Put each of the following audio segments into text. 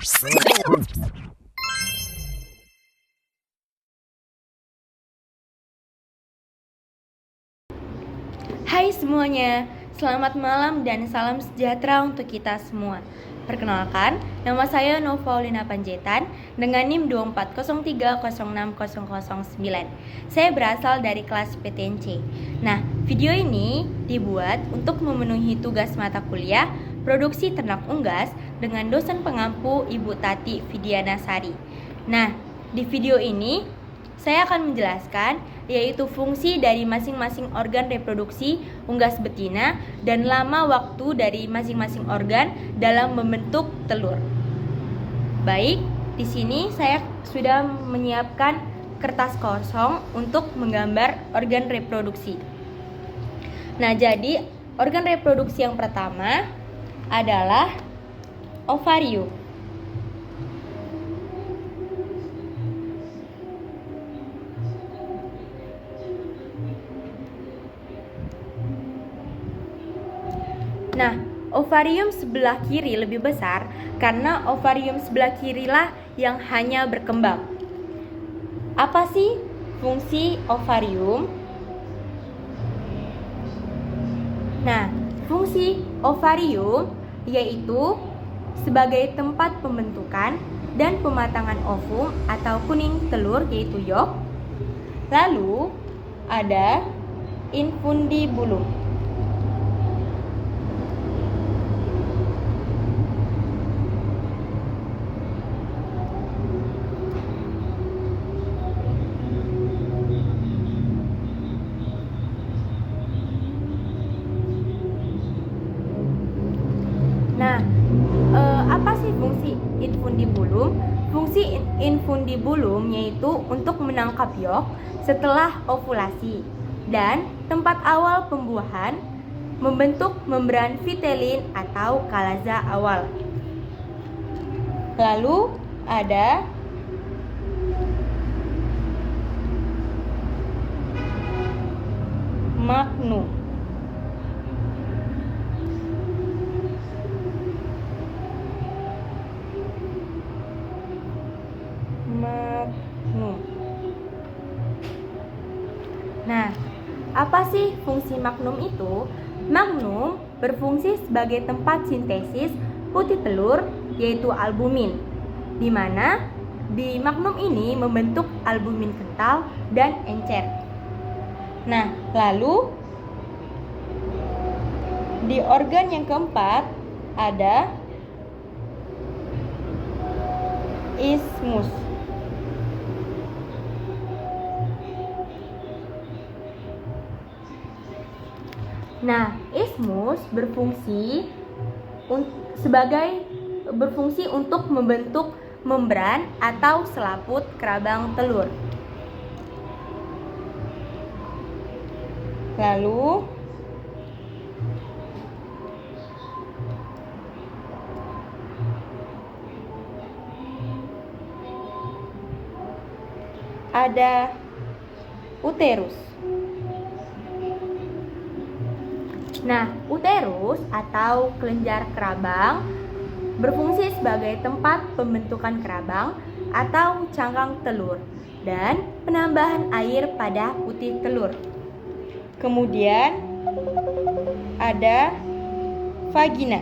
Hai semuanya, selamat malam dan salam sejahtera untuk kita semua. Perkenalkan, nama saya Novaulina Panjaitan dengan NIM 2403060009. Saya berasal dari kelas PTNC. Nah, video ini dibuat untuk memenuhi tugas mata kuliah Produksi Ternak Unggas dengan dosen pengampu Ibu Tati Vidiana Sari. Nah, di video ini saya akan menjelaskan yaitu fungsi dari masing-masing organ reproduksi unggas betina dan lama waktu dari masing-masing organ dalam membentuk telur. Baik, di sini saya sudah menyiapkan kertas kosong untuk menggambar organ reproduksi. Nah, jadi organ reproduksi yang pertama adalah ovarium. Nah, ovarium sebelah kiri lebih besar karena ovarium sebelah kirilah yang hanya berkembang. Apa sih fungsi ovarium? Nah, fungsi ovarium yaitu sebagai tempat pembentukan dan pematangan ovum atau kuning telur yaitu yolk. Lalu ada infundibulum. Nah, apa sih fungsi infundibulum? Fungsi infundibulum yaitu untuk menangkap yolk setelah ovulasi dan tempat awal pembuahan, membentuk membran vitelin atau kalaza awal. Lalu ada magnum. Nah, apa sih fungsi magnum itu? Magnum berfungsi sebagai tempat sintesis putih telur yaitu albumin, di mana di magnum ini membentuk albumin kental dan encer. Nah, lalu di organ yang keempat ada isthmus. Nah, isthmus berfungsi untuk membentuk membran atau selaput kerabang telur. Lalu ada uterus. Nah, uterus atau kelenjar kerabang berfungsi sebagai tempat pembentukan kerabang atau cangkang telur dan penambahan air pada putih telur. Kemudian ada vagina.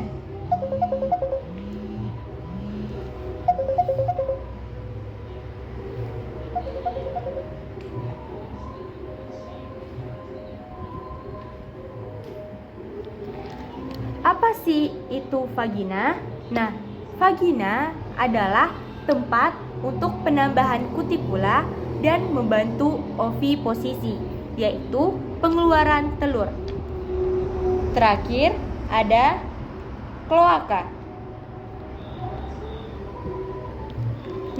Apa sih itu vagina? Nah, vagina adalah tempat untuk penambahan kutikula dan membantu oviposisi, yaitu pengeluaran telur. Terakhir ada kloaka.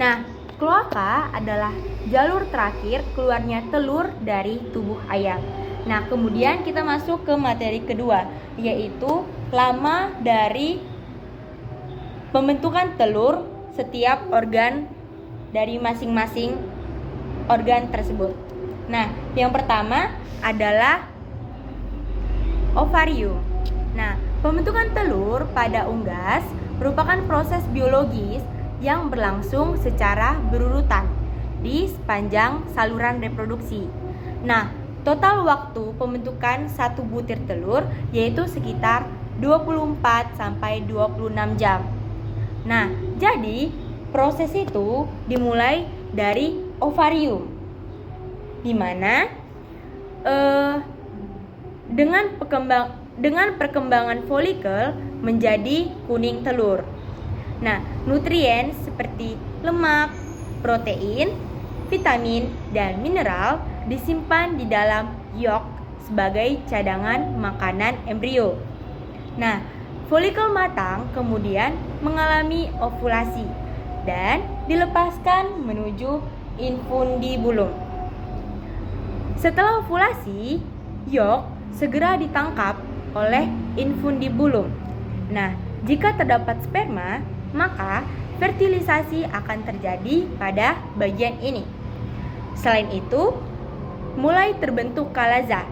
Nah, kloaka adalah jalur terakhir keluarnya telur dari tubuh ayam. Nah, kemudian kita masuk ke materi kedua, yaitu lama dari pembentukan telur setiap organ dari masing-masing organ tersebut. Nah, yang pertama adalah ovarium. Nah, pembentukan telur pada unggas merupakan proses biologis yang berlangsung secara berurutan di sepanjang saluran reproduksi. Nah, total waktu pembentukan satu butir telur yaitu sekitar 24 sampai 26 jam. Nah, jadi proses itu dimulai dari ovarium, di mana dengan perkembangan folikel menjadi kuning telur. Nah, nutrien seperti lemak, protein, vitamin, dan mineral disimpan di dalam yolk sebagai cadangan makanan embrio. Nah, folikel matang kemudian mengalami ovulasi dan dilepaskan menuju infundibulum. Setelah ovulasi, yolk segera ditangkap oleh infundibulum. Nah, jika terdapat sperma, maka fertilisasi akan terjadi pada bagian ini. Selain itu, mulai terbentuk kalaza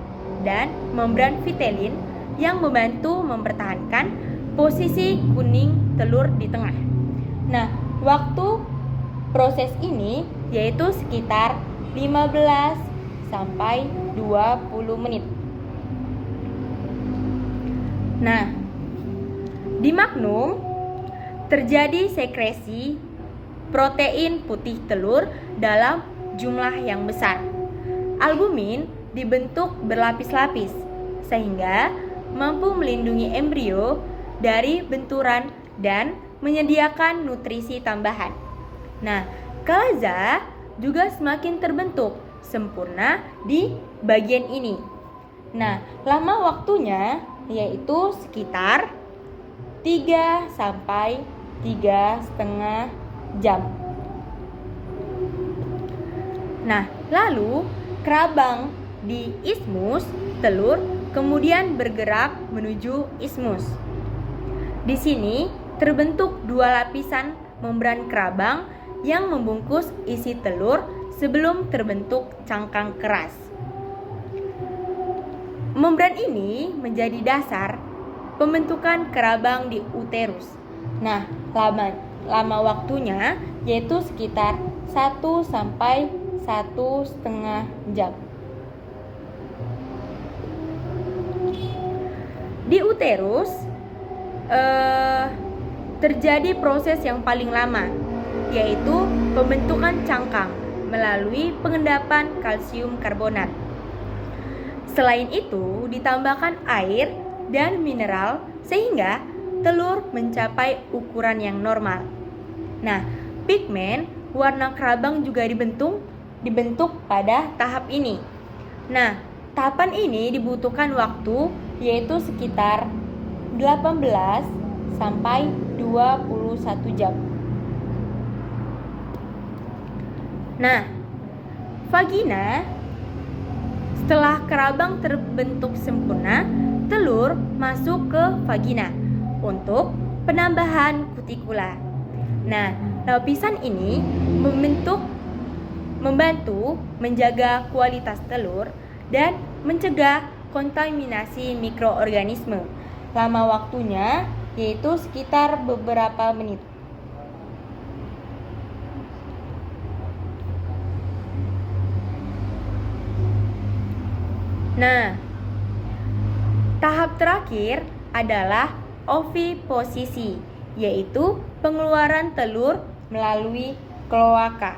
dan membran vitelin yang membantu mempertahankan posisi kuning telur di tengah. Nah, waktu proses ini yaitu sekitar 15 sampai 20 menit. Nah, di magnum terjadi sekresi protein putih telur dalam jumlah yang besar. Albumin dibentuk berlapis-lapis sehingga mampu melindungi embrio dari benturan dan menyediakan nutrisi tambahan. Nah, kalaza juga semakin terbentuk sempurna di bagian ini. Nah, lama waktunya yaitu sekitar 3 sampai 3,5 jam. Nah, lalu kerabang di ismus telur kemudian bergerak menuju ismus. Di sini terbentuk dua lapisan membran kerabang yang membungkus isi telur sebelum terbentuk cangkang keras. Membran ini menjadi dasar pembentukan kerabang di uterus. Nah, lama waktunya yaitu sekitar 1 sampai 1,5 jam. Di uterus terjadi proses yang paling lama, yaitu pembentukan cangkang melalui pengendapan kalsium karbonat. Selain itu, ditambahkan air dan mineral sehingga telur mencapai ukuran yang normal. Nah, pigmen warna kerabang juga dibentuk pada tahap ini. Nah, tahapan ini dibutuhkan waktu yaitu sekitar 18 sampai 21 jam. Nah, vagina setelah kerabang terbentuk sempurna, telur masuk ke vagina untuk penambahan kutikula. Nah, lapisan ini membantu menjaga kualitas telur dan mencegah kontaminasi mikroorganisme. Lama waktunya yaitu sekitar beberapa menit. Nah, tahap terakhir adalah oviposisi, yaitu pengeluaran telur melalui kloaka.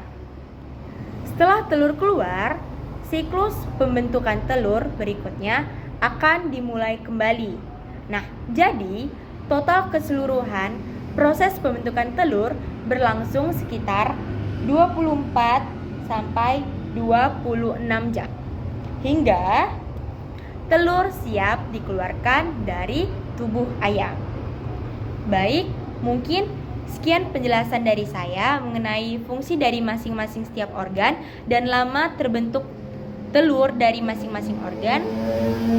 Setelah telur keluar, siklus pembentukan telur berikutnya akan dimulai kembali. Nah, jadi total keseluruhan proses pembentukan telur berlangsung sekitar 24 sampai 26 jam. Hingga telur siap dikeluarkan dari tubuh ayam. Baik, mungkin sekian penjelasan dari saya mengenai fungsi dari masing-masing setiap organ dan lama terbentuk telur dari masing-masing organ.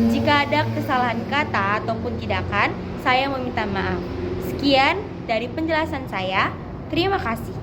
Jika ada kesalahan kata ataupun tindakan, saya meminta maaf. Sekian dari penjelasan saya. Terima kasih.